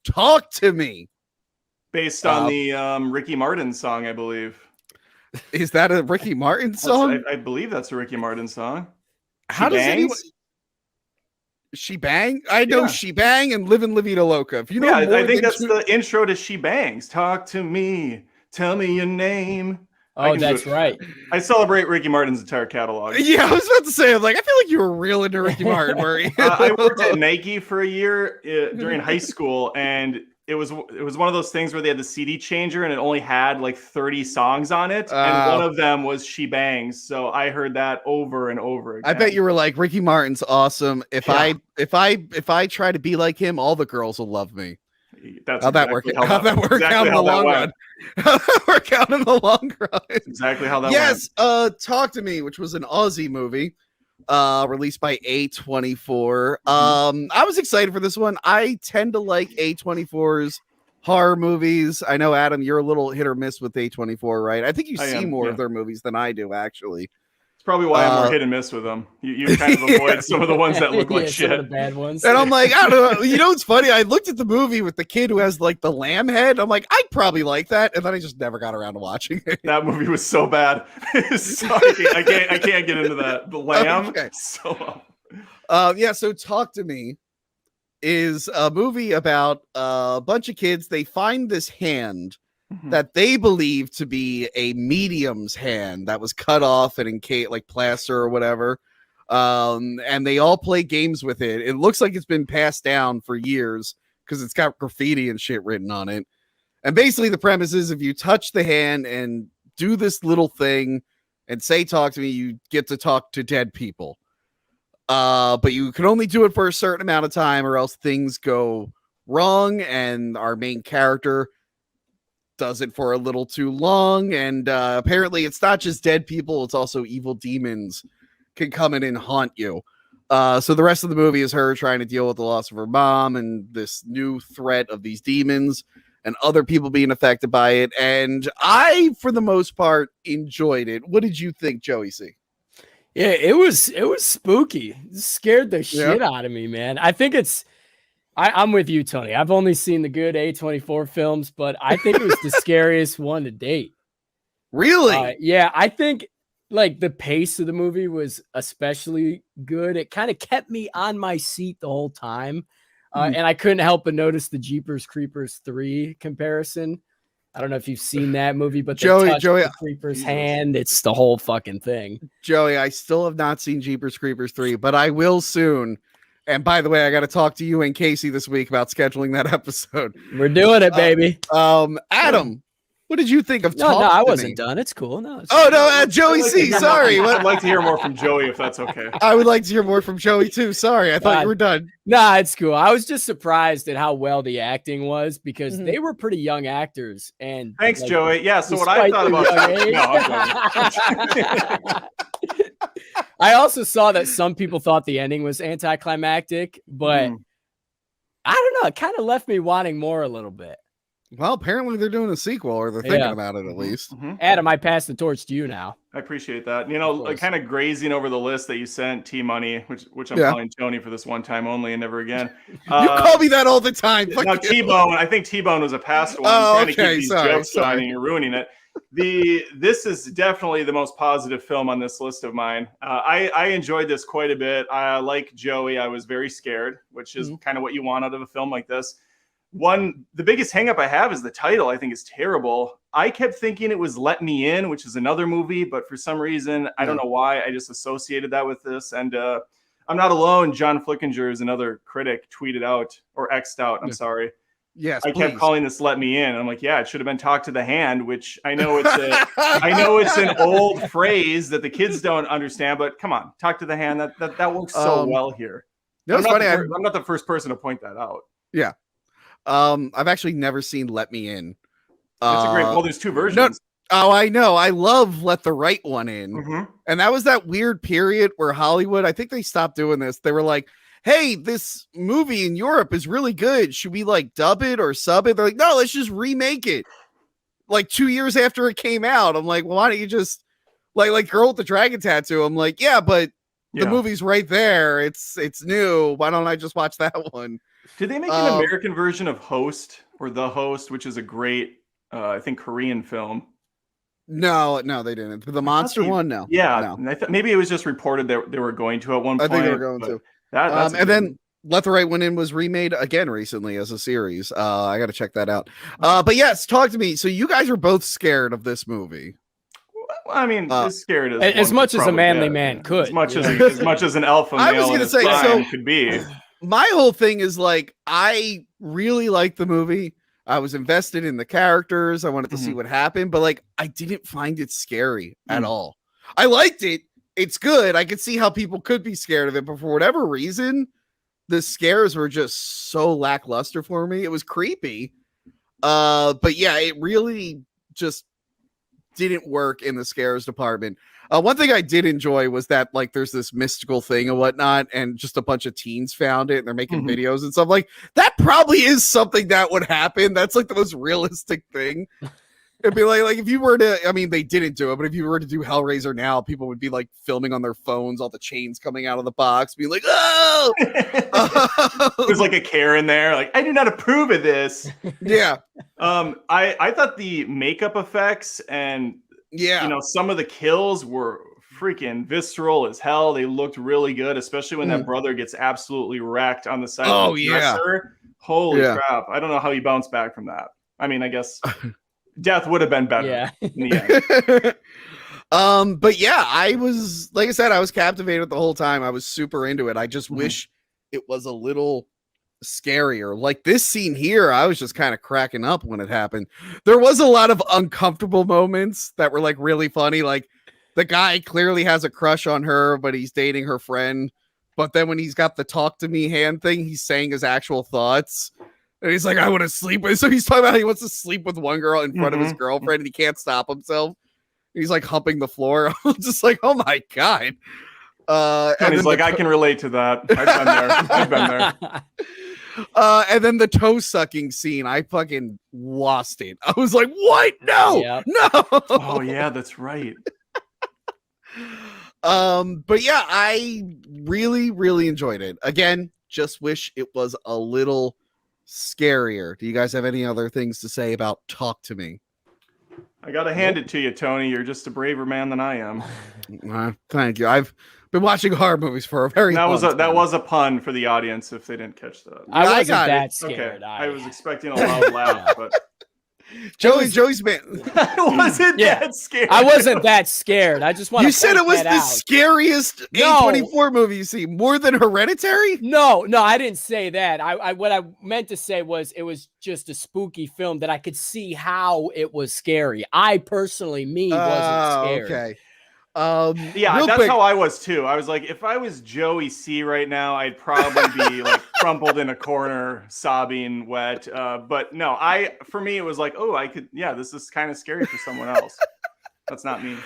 Talk to Me. Based on the Ricky Martin song, I believe. Is that a Ricky Martin song? I believe that's a Ricky Martin song. How does anyone... She Bang? I know She Bang and Livin' La Vida Loca. If you know more I think that's the intro to She Bangs. Talk to me. Tell me your name. Oh, that's right. I celebrate Ricky Martin's entire catalog. Yeah, I was about to say, I feel like you were real into Ricky Martin, Murray. I worked at Nike for a year during high school, and it was one of those things where they had the CD changer, and it only had like 30 songs on it, and one of them was She Bangs. So I heard that over and over again. I bet you were like, Ricky Martin's awesome. If I try to be like him, all the girls will love me. That's how'd that work out in the long run? How'd that work out in the long run? Exactly how that went. Talk to Me, which was an Aussie movie released by A24. I was excited for this one. I tend to like A24's horror movies. I know, Adam, you're a little hit or miss with A24, right? I think you see more of their movies than I do, actually. It's probably why I'm more hit and miss with them. You kind of avoid some of the ones that look like shit. Some of the bad ones. And I'm like, I don't know. You know what's funny? I looked at the movie with the kid who has like the lamb head. I'm like, I'd probably like that. And then I just never got around to watching it. That movie was so bad. I can't get into that. The lamb. Okay. So Talk to Me is a movie about a bunch of kids. They find this hand that they believe to be a medium's hand that was cut off and encased like plaster or whatever. And they all play games with it. It looks like it's been passed down for years because it's got graffiti and shit written on it. And basically the premise is if you touch the hand and do this little thing and say, talk to me, you get to talk to dead people. But you can only do it for a certain amount of time or else things go wrong. And our main character does it for a little too long, and apparently it's not just dead people, it's also evil demons can come in and haunt you. So the rest of the movie is her trying to deal with the loss of her mom and this new threat of these demons and other people being affected by it. And I, for the most part, enjoyed it. What did you think, Joey C? Yeah, it was spooky. It scared the shit out of me, man. I think I'm with you, Tony. I've only seen the good A24 films, but I think it was the scariest one to date. Really? Yeah, I think like the pace of the movie was especially good. It kind of kept me on my seat the whole time. And I couldn't help but notice the Jeepers Creepers 3 comparison. I don't know if you've seen that movie, but Joey, the Creeper's hand. It's the whole fucking thing. Joey, I still have not seen Jeepers Creepers 3, but I will soon. And by the way, I got to talk to you and Casey this week about scheduling that episode. We're doing it, baby. Adam, what did you think of Talk to Me? I wasn't done. It's cool. No. Joey C. Sorry. I'd like to hear more from Joey if that's okay. I would like to hear more from Joey too. Sorry, I thought you were done. Nah, it's cool. I was just surprised at how well the acting was because they were pretty young actors. And thanks, Joey. Yeah. So what I thought about I also saw that some people thought the ending was anticlimactic, but I don't know. It kind of left me wanting more a little bit. Well, apparently they're doing a sequel, or they're thinking about it at least. Adam, I pass the torch to you now. I appreciate that. You know, kind of grazing over the list that you sent, T-Money, which I'm calling Tony for this one time only and never again. You call me that all the time. No, T-Bone. I think T-Bone was a past one. Oh, okay. To keep these jokes on and you're ruining it. This is definitely the most positive film on this list of mine. I enjoyed this quite a bit. Like Joey, I was very scared, which is kind of what you want out of a film like this. The biggest hangup I have is the title. I think is terrible. I kept thinking it was Let Me In, which is another movie, but for some reason, I don't know why, I just associated that with this. And I'm not alone. John Flickinger is another critic, tweeted out or X'd out. I'm sorry. Yes, I kept calling this "Let Me In." I'm like, yeah, it should have been "Talk to the Hand," which I know it's an old phrase that the kids don't understand, but come on, "Talk to the Hand." That works so well here. That's funny. I'm not the first person to point that out. Yeah, I've actually never seen "Let Me In." It's a great. Well, there's two versions. I know. I love Let the Right One In, and that was that weird period where Hollywood. I think they stopped doing this. They were like, hey, this movie in Europe is really good. Should we like dub it or sub it? They're like, no, let's just remake it. Like 2 years after it came out. I'm like, well, why don't you just like Girl with the Dragon Tattoo? I'm like, yeah, but the movie's right there. It's new. Why don't I just watch that one? Did they make an American version of Host or The Host, which is a great, I think, Korean film? No, they didn't. The monster one, no. Yeah, no. maybe it was just reported that they were going to at one point. I think they were going to. That's and then Let the Right One In was remade again recently as a series. I got to check that out. But yes, talk to me. So you guys are both scared of this movie. I mean, as scared as much as a manly man could, as much as an alpha male. I was going to say, so could be. My whole thing is like, I really liked the movie. I was invested in the characters. I wanted to see what happened, but like, I didn't find it scary at all. I liked it. It's good. I could see how people could be scared of it, but for whatever reason, the scares were just so lackluster for me. It was creepy. But yeah, it really just didn't work in the scares department. One thing I did enjoy was that like there's this mystical thing and whatnot, and just a bunch of teens found it and they're making videos and stuff. Like that probably is something that would happen. That's like the most realistic thing. It'd be like if you were to, I mean, they didn't do it, but if you were to do Hellraiser now, people would be like filming on their phones, all the chains coming out of the box, being like, oh, there's like a Karen there. Like, I do not approve of this. Yeah. I thought the makeup effects and some of the kills were freaking visceral as hell. They looked really good, especially when that brother gets absolutely wracked on the side of the dresser. Holy crap. I don't know how he bounced back from that. I mean, I guess death would have been better in the end. But yeah, I was, like I said, I was captivated the whole time. I was super into it. I just wish it was a little scarier. Like this scene here, I was just kind of cracking up when it happened. There was a lot of uncomfortable moments that were like really funny. Like the guy clearly has a crush on her, but he's dating her friend. But then when he's got the talk to me hand thing, he's saying his actual thoughts. And he's like, I want to sleep with. So he's talking about how he wants to sleep with one girl in front of his girlfriend, and he can't stop himself. He's like humping the floor. I'm just like, oh my God. And he's like, I can relate to that. I've been there. And then the toe sucking scene, I fucking lost it. I was like, what? No, no. Oh yeah, that's right. But yeah, I really, really enjoyed it. Again, just wish it was a little scarier. Do you guys have any other things to say about Talk to Me? I gotta hand it to you, Tony. You're just a braver man than I am. Thank you. I've been watching horror movies for a very long time. That was a pun for the audience if they didn't catch that. I wasn't that scared. Okay. I was expecting a loud laugh, but Joey's man. I wasn't that scared. I wasn't that scared. I just want to. You said it was the scariest A24 movie you see, more than Hereditary? No, I didn't say that. I what I meant to say was it was just a spooky film that I could see how it was scary. I personally, wasn't scared. Okay. Yeah, that's how I was too. I was like, if I was Joey C right now, I'd probably be like crumpled in a corner, sobbing wet. But no, for me, it was like, oh, I could, this is kind of scary for someone else. That's not me.